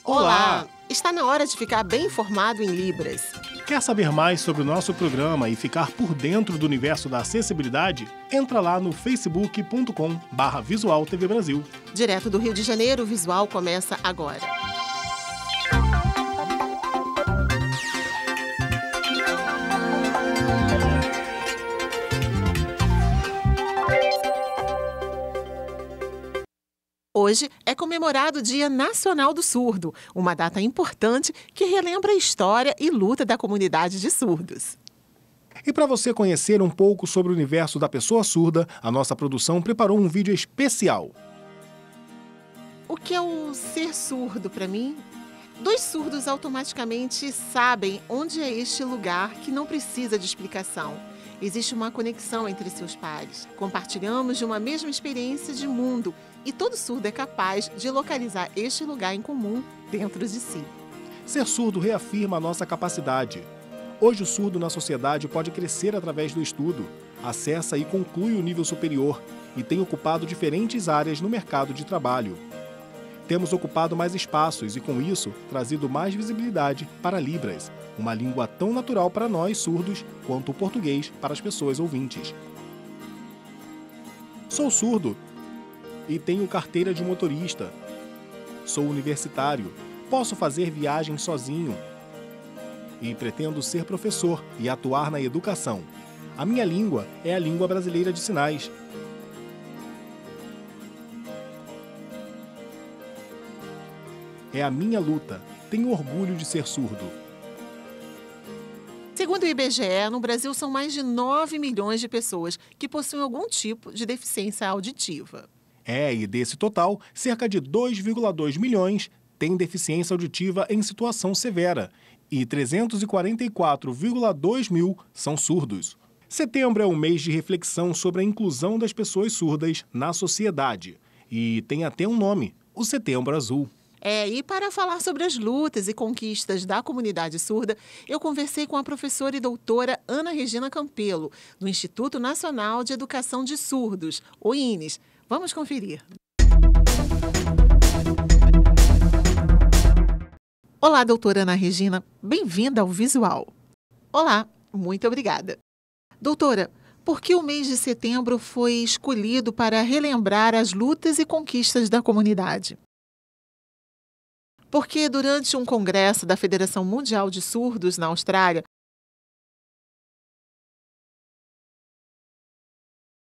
Olá! Está na hora de ficar bem informado em Libras. Quer saber mais sobre o nosso programa e ficar por dentro do universo da acessibilidade? Entra lá no facebook.com/Visual TV Brasil. Direto do Rio de Janeiro, o Visual começa agora. Hoje é comemorado o Dia Nacional do Surdo, uma data importante que relembra a história e luta da comunidade de surdos. E para você conhecer um pouco sobre o universo da pessoa surda, a nossa produção preparou um vídeo especial. O que é o ser surdo para mim? Dois surdos automaticamente sabem onde é este lugar que não precisa de explicação. Existe uma conexão entre seus pares. Compartilhamos de uma mesma experiência de mundo e todo surdo é capaz de localizar este lugar em comum dentro de si. Ser surdo reafirma a nossa capacidade. Hoje o surdo na sociedade pode crescer através do estudo, acessa e conclui o nível superior e tem ocupado diferentes áreas no mercado de trabalho. Temos ocupado mais espaços e, com isso, trazido mais visibilidade para Libras, uma língua tão natural para nós surdos quanto o português para as pessoas ouvintes. Sou surdo e tenho carteira de motorista. Sou universitário, posso fazer viagens sozinho e pretendo ser professor e atuar na educação. A minha língua é a língua brasileira de sinais. É a minha luta. Tenho orgulho de ser surdo. Segundo o IBGE, no Brasil são mais de 9 milhões de pessoas que possuem algum tipo de deficiência auditiva. E desse total, cerca de 2,2 milhões têm deficiência auditiva em situação severa e 344,2 mil são surdos. Setembro é um mês de reflexão sobre a inclusão das pessoas surdas na sociedade. E tem até um nome, o Setembro Azul. E para falar sobre as lutas e conquistas da comunidade surda, eu conversei com a professora e doutora Ana Regina Campelo, do Instituto Nacional de Educação de Surdos, o INES. Vamos conferir. Olá, doutora Ana Regina. Bem-vinda ao Visual. Olá, muito obrigada. Doutora, por que o mês de setembro foi escolhido para relembrar as lutas e conquistas da comunidade? Porque durante um congresso da Federação Mundial de Surdos na Austrália,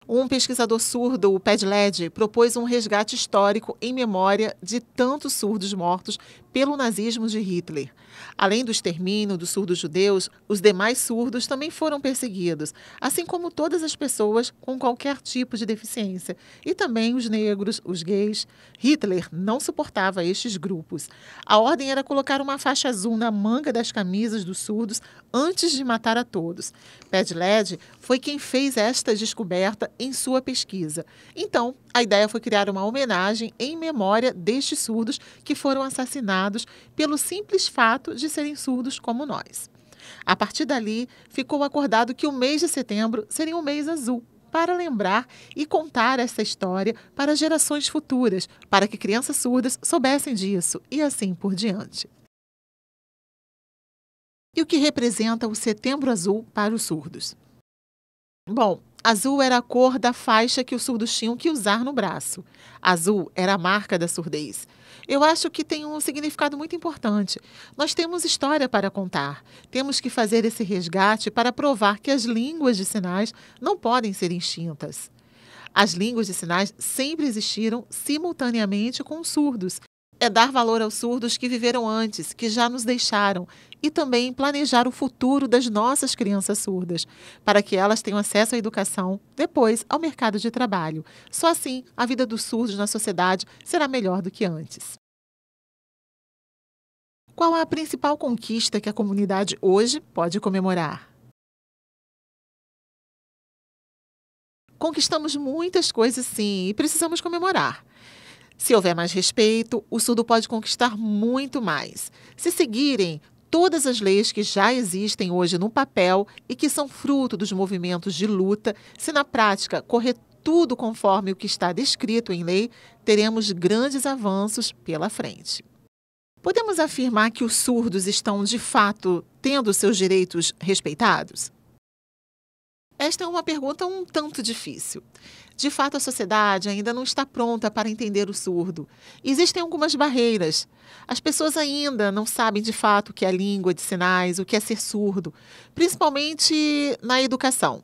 um pesquisador surdo, o Padled, propôs um resgate histórico em memória de tantos surdos mortos pelo nazismo de Hitler. Além do extermínio dos surdos judeus, os demais surdos também foram perseguidos, assim como todas as pessoas com qualquer tipo de deficiência, e também os negros, os gays. Hitler não suportava estes grupos. A ordem era colocar uma faixa azul na manga das camisas dos surdos antes de matar a todos. Padled foi quem fez esta descoberta em sua pesquisa. Então, a ideia foi criar uma homenagem em memória destes surdos que foram assassinados pelo simples fato de serem surdos como nós. A partir dali, ficou acordado que o mês de setembro seria um mês azul, para lembrar e contar essa história para gerações futuras, para que crianças surdas soubessem disso e assim por diante. E o que representa o Setembro Azul para os surdos? Bom, azul era a cor da faixa que os surdos tinham que usar no braço. Azul era a marca da surdez. Eu acho que tem um significado muito importante. Nós temos história para contar. Temos que fazer esse resgate para provar que as línguas de sinais não podem ser extintas. As línguas de sinais sempre existiram simultaneamente com os surdos. É dar valor aos surdos que viveram antes, que já nos deixaram, e também planejar o futuro das nossas crianças surdas, para que elas tenham acesso à educação, depois ao mercado de trabalho. Só assim, a vida dos surdos na sociedade será melhor do que antes. Qual a principal conquista que a comunidade hoje pode comemorar? Conquistamos muitas coisas, sim, e precisamos comemorar. Se houver mais respeito, o surdo pode conquistar muito mais. Se seguirem todas as leis que já existem hoje no papel e que são fruto dos movimentos de luta, se na prática correr tudo conforme o que está descrito em lei, teremos grandes avanços pela frente. Podemos afirmar que os surdos estão, de fato, tendo seus direitos respeitados? Esta é uma pergunta um tanto difícil. De fato, a sociedade ainda não está pronta para entender o surdo. Existem algumas barreiras. As pessoas ainda não sabem de fato o que é língua de sinais, o que é ser surdo, principalmente na educação.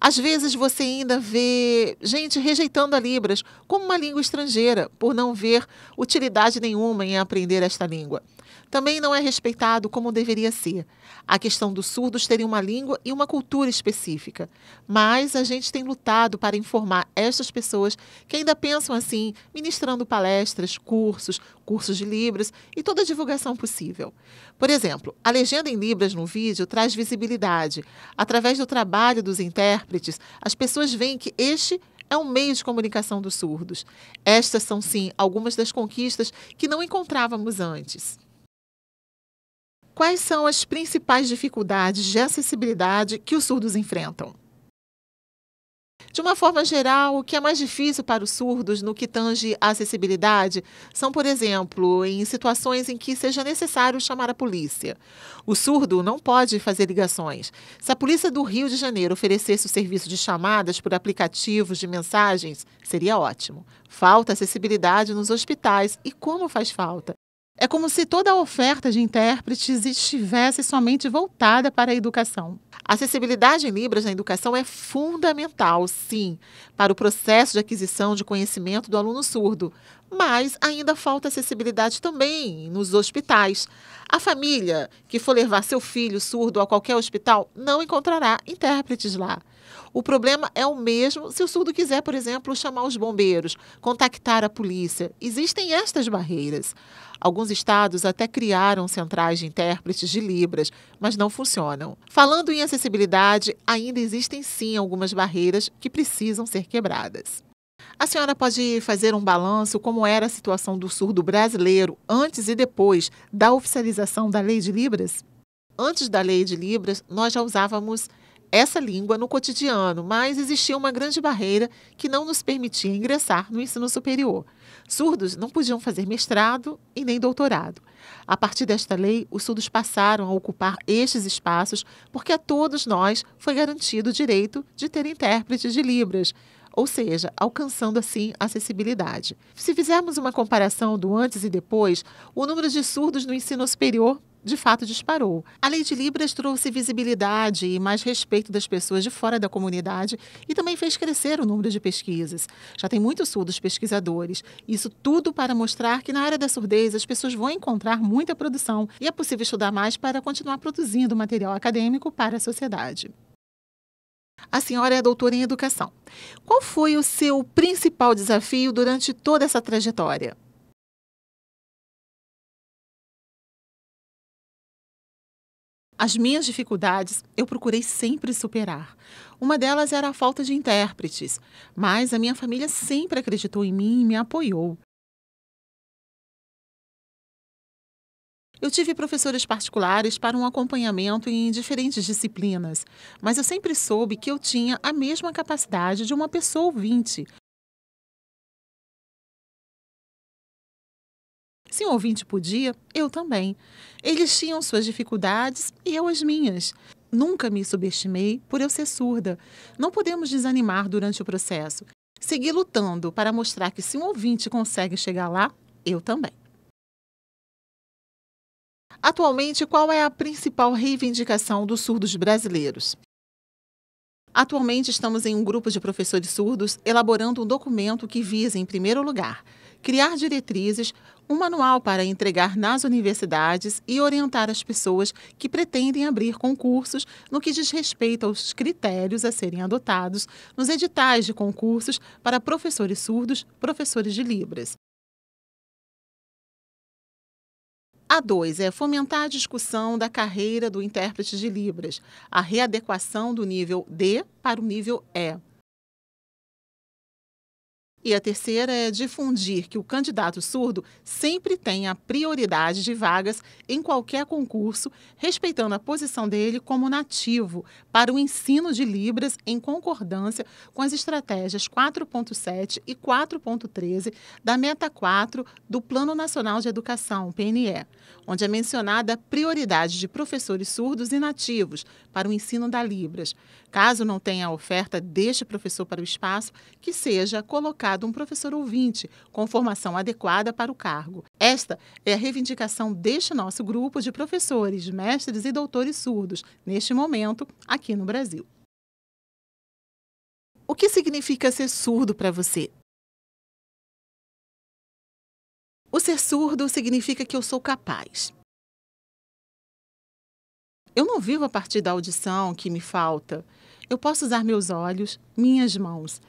Às vezes você ainda vê gente rejeitando a Libras como uma língua estrangeira, por não ver utilidade nenhuma em aprender esta língua. Também não é respeitado como deveria ser. A questão dos surdos terem uma língua e uma cultura específica. Mas a gente tem lutado para informar estas pessoas que ainda pensam assim, ministrando palestras, cursos de Libras e toda a divulgação possível. Por exemplo, a legenda em Libras no vídeo traz visibilidade. Através do trabalho dos intérpretes, as pessoas veem que este é um meio de comunicação dos surdos. Estas são, sim, algumas das conquistas que não encontrávamos antes. Quais são as principais dificuldades de acessibilidade que os surdos enfrentam? De uma forma geral, o que é mais difícil para os surdos no que tange à acessibilidade são, por exemplo, em situações em que seja necessário chamar a polícia. O surdo não pode fazer ligações. Se a polícia do Rio de Janeiro oferecesse o serviço de chamadas por aplicativos de mensagens, seria ótimo. Falta acessibilidade nos hospitais. E como faz falta? É como se toda a oferta de intérpretes estivesse somente voltada para a educação. A acessibilidade em Libras na educação é fundamental, sim, para o processo de aquisição de conhecimento do aluno surdo, mas ainda falta acessibilidade também nos hospitais. A família que for levar seu filho surdo a qualquer hospital não encontrará intérpretes lá. O problema é o mesmo se o surdo quiser, por exemplo, chamar os bombeiros, contactar a polícia. Existem estas barreiras. Alguns estados até criaram centrais de intérpretes de Libras, mas não funcionam. Falando em acessibilidade, ainda existem sim algumas barreiras que precisam ser quebradas. A senhora pode fazer um balanço como era a situação do surdo brasileiro antes e depois da oficialização da Lei de Libras? Antes da Lei de Libras, nós já usávamos essa língua no cotidiano, mas existia uma grande barreira que não nos permitia ingressar no ensino superior. Surdos não podiam fazer mestrado e nem doutorado. A partir desta lei, os surdos passaram a ocupar estes espaços porque a todos nós foi garantido o direito de ter intérpretes de Libras, ou seja, alcançando assim a acessibilidade. Se fizermos uma comparação do antes e depois, o número de surdos no ensino superior de fato disparou. A Lei de Libras trouxe visibilidade e mais respeito das pessoas de fora da comunidade e também fez crescer o número de pesquisas. Já tem muitos surdos pesquisadores. Isso tudo para mostrar que na área da surdez as pessoas vão encontrar muita produção e é possível estudar mais para continuar produzindo material acadêmico para a sociedade. A senhora é doutora em educação. Qual foi o seu principal desafio durante toda essa trajetória? As minhas dificuldades eu procurei sempre superar. Uma delas era a falta de intérpretes, mas a minha família sempre acreditou em mim e me apoiou. Eu tive professores particulares para um acompanhamento em diferentes disciplinas, mas eu sempre soube que eu tinha a mesma capacidade de uma pessoa ouvinte. Se um ouvinte podia, eu também. Eles tinham suas dificuldades e eu as minhas. Nunca me subestimei por eu ser surda. Não podemos desanimar durante o processo. Seguir lutando para mostrar que se um ouvinte consegue chegar lá, eu também. Atualmente, qual é a principal reivindicação dos surdos brasileiros? Atualmente, estamos em um grupo de professores surdos elaborando um documento que visa, em primeiro lugar, criar diretrizes, um manual para entregar nas universidades e orientar as pessoas que pretendem abrir concursos no que diz respeito aos critérios a serem adotados nos editais de concursos para professores surdos, professores de Libras. A 2 é fomentar a discussão da carreira do intérprete de Libras, a readequação do nível D para o nível E. E a terceira é difundir que o candidato surdo sempre tem a prioridade de vagas em qualquer concurso, respeitando a posição dele como nativo para o ensino de Libras em concordância com as estratégias 4.7 e 4.13 da Meta 4 do Plano Nacional de Educação, PNE, onde é mencionada a prioridade de professores surdos e nativos para o ensino da Libras. Caso não tenha a oferta deste professor para o espaço, que seja colocado um professor ouvinte com formação adequada para o cargo. Esta é a reivindicação deste nosso grupo de professores, mestres e doutores surdos, neste momento, aqui no Brasil. O que significa ser surdo para você? O ser surdo significa que eu sou capaz. Eu não vivo a partir da audição que me falta. Eu posso usar meus olhos, minhas mãos.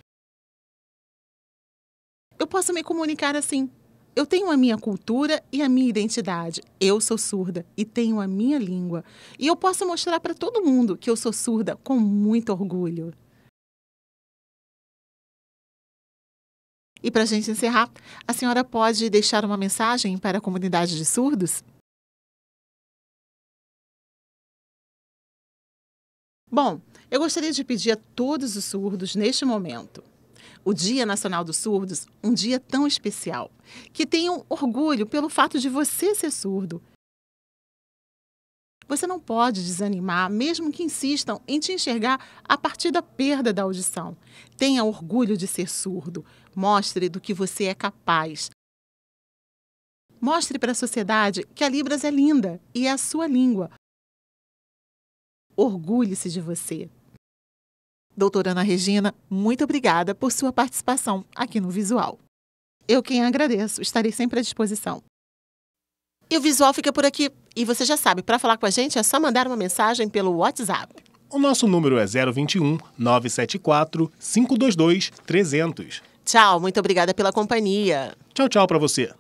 Eu posso me comunicar assim. Eu tenho a minha cultura e a minha identidade. Eu sou surda e tenho a minha língua. E eu posso mostrar para todo mundo que eu sou surda com muito orgulho. E para a gente encerrar, a senhora pode deixar uma mensagem para a comunidade de surdos? Bom, eu gostaria de pedir a todos os surdos neste momento, o Dia Nacional dos Surdos, um dia tão especial, que tenham orgulho pelo fato de você ser surdo. Você não pode desanimar, mesmo que insistam em te enxergar a partir da perda da audição. Tenha orgulho de ser surdo. Mostre do que você é capaz. Mostre para a sociedade que a Libras é linda e é a sua língua. Orgulhe-se de você. Doutora Ana Regina, muito obrigada por sua participação aqui no Visual. Eu quem agradeço, estarei sempre à disposição. E o Visual fica por aqui. E você já sabe, para falar com a gente é só mandar uma mensagem pelo WhatsApp. O nosso número é 021 974 522 300. Tchau, muito obrigada pela companhia. Tchau, tchau para você.